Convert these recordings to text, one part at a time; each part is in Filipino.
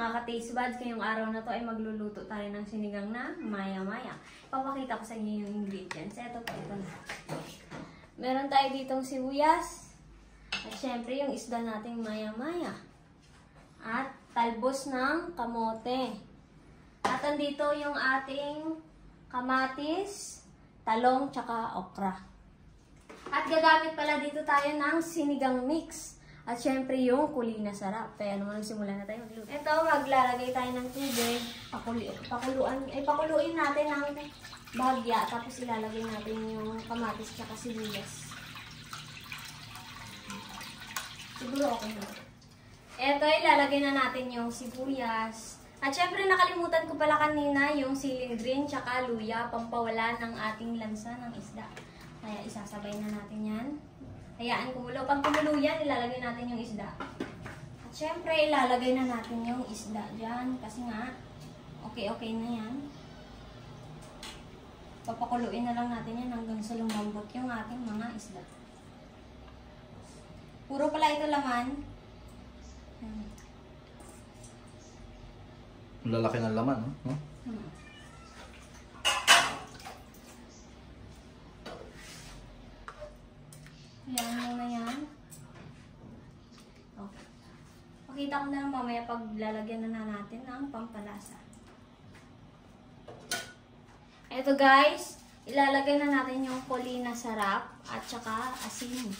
mga ka-taste buds, ngayong araw na to ay magluluto tayo ng sinigang na maya-maya. Papakita ko sa inyo yung ingredients. Ito po, ito na. Meron tayo ditong sibuyas. At syempre yung isda nating maya-maya. At talbos ng kamote. At andito yung ating kamatis, talong, tsaka okra. At gagamit pala dito tayo ng sinigang mix. At syempre yung kulina sarap. Kaya naman nagsimula na tayo magluto. Ito, maglalagay tayo ng tubig. Pakuluin natin ng bahagya. Tapos ilalagay natin yung kamatis tsaka sibuyas. Siguro okay na. Ito, ilalagay na natin yung sibuyas. At syempre nakalimutan ko pala kanina yung siling green tsaka luya. Pampawala ng ating lansa ng isda. Kaya isasabay na natin yan. Hayaan kumulo. Pag kumulo yan, ilalagay natin yung isda. At syempre, ilalagay na natin yung isda dyan. Kasi nga, okay na yan. Papakuluin na lang natin yan hanggang sa lumambot yung ating mga isda. Puro pala ito laman. Lalaki ng laman, no? Yan muna yan. Okay. Pakita ko na lang mamaya pag lalagyan na natin ng pampalasa. Eto guys, ilalagay na natin yung kulina sarap at saka asin.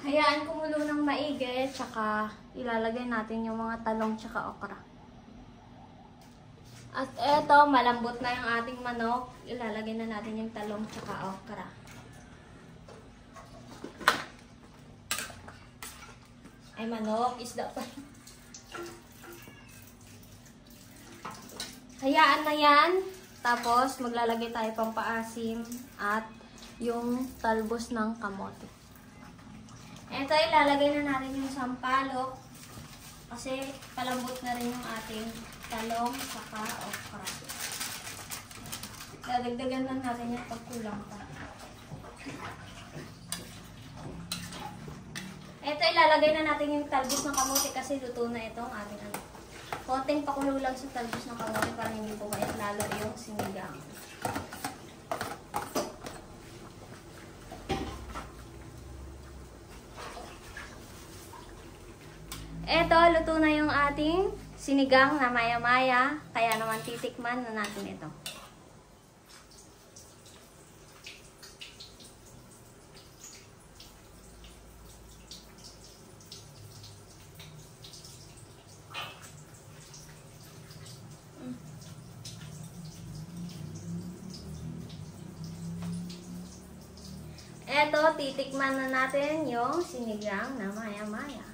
Hayaan kumulo ng maigi, tsaka ilalagay natin yung mga talong tsaka okra. At eto, malambot na yung ating manok. Ilalagay na natin yung talong tsaka okra. Ay, manok, isda pa. Hayaan na yan. Tapos, maglalagay tayo pang paasim at yung talbos ng kamote. Ito, ilalagay na natin yung sampalok kasi palambot na rin yung ating talong saka okra. Dadagdagan lang natin yung pagkulang pa. Ito, ilalagay na natin yung talbos ng kamote kasi luto na itong ating ano. Konting pakulo lang sa talbos ng kamote para hindi po kaya lalo yung sinigang. Eto, luto na yung ating sinigang na maya-maya. Kaya naman titikman na natin ito. Eto, titikman na natin yung sinigang na maya-maya.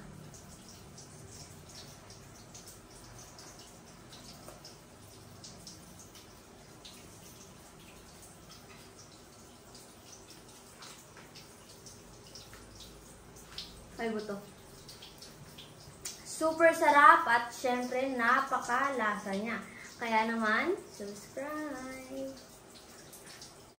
Ay, buto. Super sarap at syempre napakalasa niya. Kaya naman, subscribe!